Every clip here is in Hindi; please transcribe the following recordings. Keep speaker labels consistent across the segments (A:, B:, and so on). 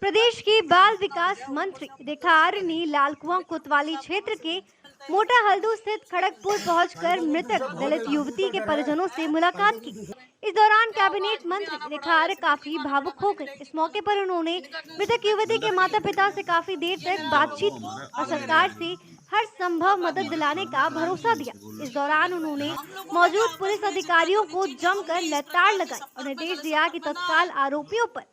A: प्रदेश की बाल विकास मंत्री रेखा आर्य ने लालकुआं कोतवाली क्षेत्र के मोटा हल्दू स्थित खड़गपुर पहुंचकर मृतक दलित युवती के परिजनों से मुलाकात की। इस दौरान कैबिनेट मंत्री रेखा आर्य काफी भावुक हो गए। इस मौके पर उन्होंने मृतक युवती के माता पिता से काफी देर तक बातचीत की और सरकार से हर संभव मदद दिलाने का भरोसा दिया। इस दौरान उन्होंने मौजूद पुलिस अधिकारियों को जमकर लताड़ लगाई और निर्देश दिया कि तत्काल आरोपियों पर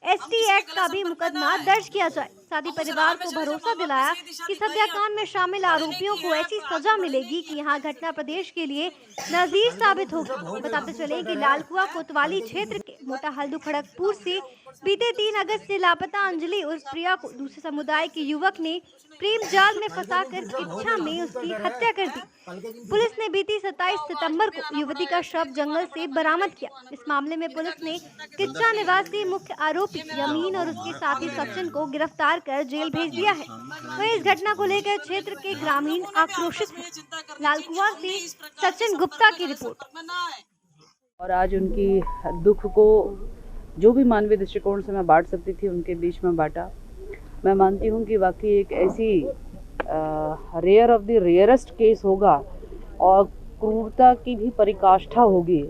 A: ST एक्ट का भी मुकदमा दर्ज किया जाए। साथ ही परिवार को भरोसा दिलाया कि हत्याकांड में शामिल आरोपियों को ऐसी सजा मिलेगी कि यहां घटना प्रदेश के लिए नजीर साबित होगी। बताते चले कि लालकुआं कोतवाली क्षेत्र के मोटा हल्दू खड़गपुर से बीते 3 अगस्त से लापता अंजलि उर्फ प्रिया को दूसरे समुदाय के युवक ने प्रेम जाल में फंसाकर इच्छा में उसकी हत्या कर दी। पुलिस ने बीती 27 सितंबर को युवती का शव जंगल से बरामद किया। इस मामले में पुलिस ने किच्चा निवासी मुख्य आरोपी यमीन और उसके साथी सचिन को गिरफ्तार कर जेल भेज दिया है। वहीं इस घटना को लेकर क्षेत्र के ग्रामीण आक्रोशित हैं। लालकुआं से सचिन गुप्ता की रिपोर्ट।
B: और आज उनकी दुख को जो भी मानवीय दृष्टिकोण से मैं बांट सकती थी उनके बीच में बांटा। मैं मानती हूँ कि वाकई एक ऐसी rare of the rarest case होगा और क्रूरता की भी पराकाष्ठा होगी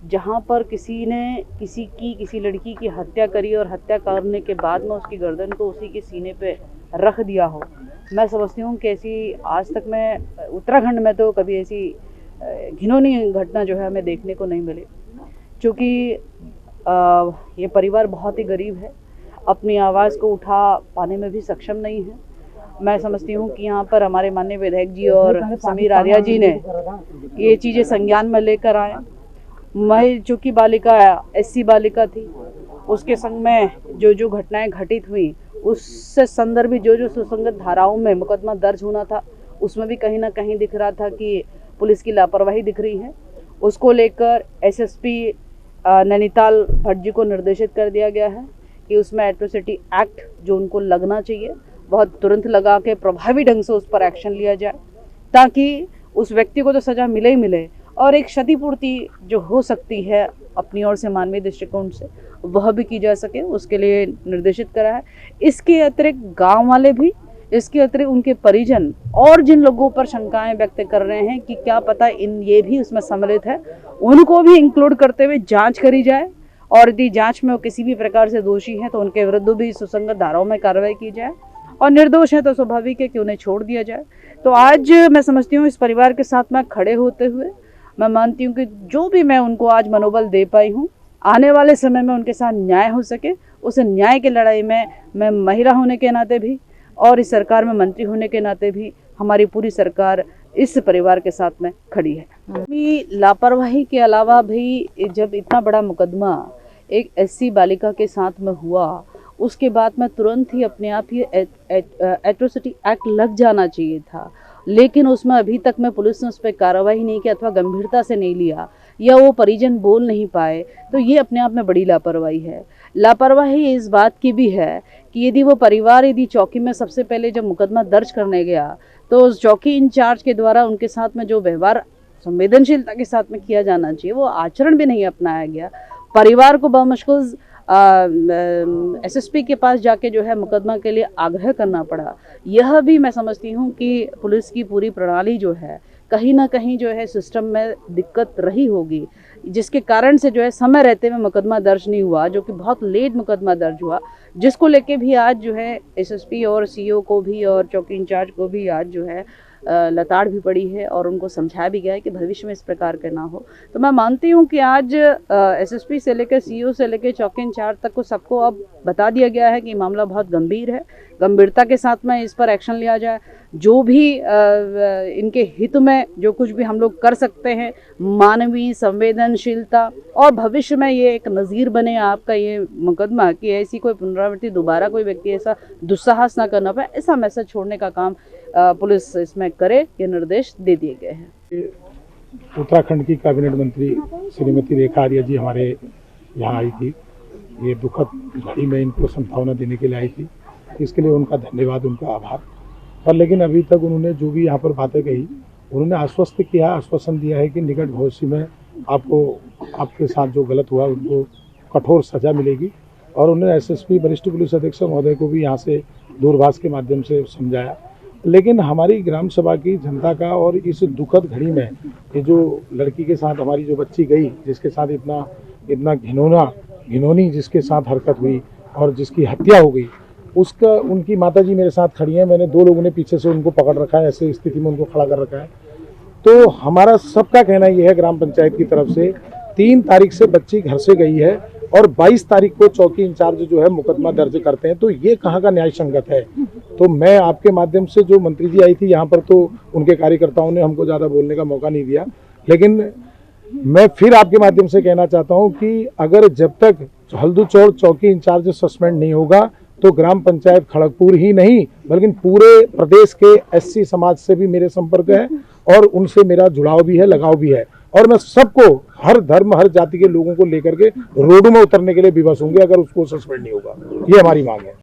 B: जहाँ पर किसी ने किसी लड़की की हत्या करी और हत्या करने के बाद में उसकी गर्दन को उसी के सीने पे रख दिया हो। मैं समझती हूँ कि ऐसी आज तक मैं उत्तराखंड में तो कभी ऐसी घिनौनी घटना जो है हमें देखने को नहीं मिली, क्योंकि ये परिवार बहुत ही गरीब है, अपनी आवाज़ को उठा पाने में भी सक्षम नहीं है। मैं समझती हूँ कि यहाँ पर हमारे माननीय विधायक जी और समीर आर्या जी ने ये चीज़ें संज्ञान में लेकर आए। मैं चूँकि बालिका SC बालिका थी, उसके संग में जो घटनाएं घटित हुई उससे संदर्भित जो सुसंगत धाराओं में मुकदमा दर्ज होना था उसमें भी कहीं ना कहीं दिख रहा था कि पुलिस की लापरवाही दिख रही है। उसको लेकर SSP नैनीताल भट्ट जी को निर्देशित कर दिया गया है कि उसमें एट्रोसिटी एक्ट जो उनको लगना चाहिए बहुत तुरंत लगा के प्रभावी ढंग से उस पर एक्शन लिया जाए, ताकि उस व्यक्ति को तो सज़ा मिले ही मिले और एक क्षतिपूर्ति जो हो सकती है अपनी ओर से मानवीय दृष्टिकोण से वह भी की जा सके, उसके लिए निर्देशित करा है। इसके अतिरिक्त गांव वाले भी, इसके अतिरिक्त उनके परिजन और जिन लोगों पर शंकाएं व्यक्त कर रहे हैं कि क्या पता ये भी उसमें सम्मिलित है, उनको भी इंक्लूड करते हुए जांच करी जाए और यदि जांच में वो किसी भी प्रकार से दोषी हैं तो उनके विरुद्ध भी सुसंगत धाराओं में कार्रवाई की जाए और निर्दोष है तो स्वाभाविक है कि उन्हें छोड़ दिया जाए। तो आज मैं समझती हूँ इस परिवार के साथ में खड़े होते हुए मैं मानती हूँ कि जो भी मैं उनको आज मनोबल दे पाई हूँ, आने वाले समय में उनके साथ न्याय हो सके। उस न्याय की लड़ाई में मैं महिला होने के नाते भी और इस सरकार में मंत्री होने के नाते भी हमारी पूरी सरकार इस परिवार के साथ में खड़ी है। लापरवाही के अलावा भी जब इतना बड़ा मुकदमा एक SC बालिका के साथ में हुआ उसके बाद में तुरंत ही अपने आप ही एट्रोसिटी एक्ट लग जाना चाहिए था, लेकिन उसमें अभी तक में पुलिस ने उस पर कार्रवाई नहीं की अथवा गंभीरता से नहीं लिया या वो परिजन बोल नहीं पाए, तो ये अपने आप में बड़ी लापरवाही है। लापरवाही इस बात की भी है कि यदि वो परिवार यदि चौकी में सबसे पहले जब मुकदमा दर्ज करने गया तो उस चौकी इंचार्ज के द्वारा उनके साथ में जो व्यवहार संवेदनशीलता के साथ में किया जाना चाहिए वो आचरण भी नहीं अपनाया गया। परिवार को बमुश्किल SSP के पास जाके जो है मुकदमा के लिए आग्रह करना पड़ा। यह भी मैं समझती हूँ कि पुलिस की पूरी प्रणाली जो है कहीं ना कहीं जो है सिस्टम में दिक्कत रही होगी, जिसके कारण से जो है समय रहते में मुकदमा दर्ज नहीं हुआ, जो कि बहुत लेट मुकदमा दर्ज हुआ, जिसको लेके भी आज जो है SSP और CO को भी और चौकी इंचार्ज को भी आज जो है लताड़ भी पड़ी है और उनको समझाया भी गया है कि भविष्य में इस प्रकार का ना हो। तो मैं मानती हूँ कि आज SSP से लेकर CO से लेकर चौकी इंचार्ज तक को सबको अब बता दिया गया है कि मामला बहुत गंभीर है, गंभीरता के साथ में इस पर एक्शन लिया जाए। जो भी इनके हित में जो कुछ भी हम लोग कर सकते हैं, मानवीय संवेदनशीलता और भविष्य में ये एक नज़ीर बने आपका ये मुकदमा कि ऐसी कोई पुनरावृत्ति दोबारा कोई व्यक्ति ऐसा दुस्साहस ना करना पाए, ऐसा मैसेज छोड़ने का काम पुलिस इसमें करे, ये निर्देश दे दिए गए हैं।
C: उत्तराखंड की कैबिनेट मंत्री श्रीमती रेखा आर्य जी हमारे यहाँ आई थी। ये दुखद घड़ी में इनको संभावना देने के लिए आई थी, इसके लिए उनका धन्यवाद, उनका आभार। पर लेकिन अभी तक उन्होंने जो भी यहाँ पर बातें कही उन्होंने आश्वासन दिया है कि निकट भविष्य में आपको आपके साथ जो गलत हुआ उनको कठोर सजा मिलेगी। और उन्होंने एसएसपी वरिष्ठ पुलिस अधीक्षक महोदय को भी यहाँ से दूरभाष के माध्यम से समझाया। लेकिन हमारी ग्राम सभा की जनता का और इस दुखद घड़ी में ये जो लड़की के साथ हमारी जो बच्ची गई, जिसके साथ इतना घिनौनी जिसके साथ हरकत हुई और जिसकी हत्या हो गई, उसका उनकी माताजी मेरे साथ खड़ी हैं। मैंने 2 लोगों ने पीछे से उनको पकड़ रखा है, ऐसे स्थिति में उनको खड़ा कर रखा है। तो हमारा सबका कहना यह है ग्राम पंचायत की तरफ से 3 तारीख से बच्ची घर से गई है और 22 तारीख को चौकी इंचार्ज जो है मुकदमा दर्ज करते हैं। तो ये कहाँ का न्याय संगत है? तो मैं आपके माध्यम से, जो मंत्री जी आई थी यहाँ पर, तो उनके कार्यकर्ताओं ने हमको ज़्यादा बोलने का मौका नहीं दिया। लेकिन मैं फिर आपके माध्यम से कहना चाहता हूँ कि अगर जब तक हल्दूचौड़ चौकी इंचार्ज सस्पेंड नहीं होगा तो ग्राम पंचायत खड़गपुर ही नहीं बल्कि पूरे प्रदेश के एससी समाज से भी मेरे संपर्क है और उनसे मेरा जुड़ाव भी है, लगाव भी है। और मैं सबको, हर धर्म हर जाति के लोगों को लेकर के रोडों में उतरने के लिए विवश होंगे अगर उसको सस्पेंड नहीं होगा। ये हमारी मांग है।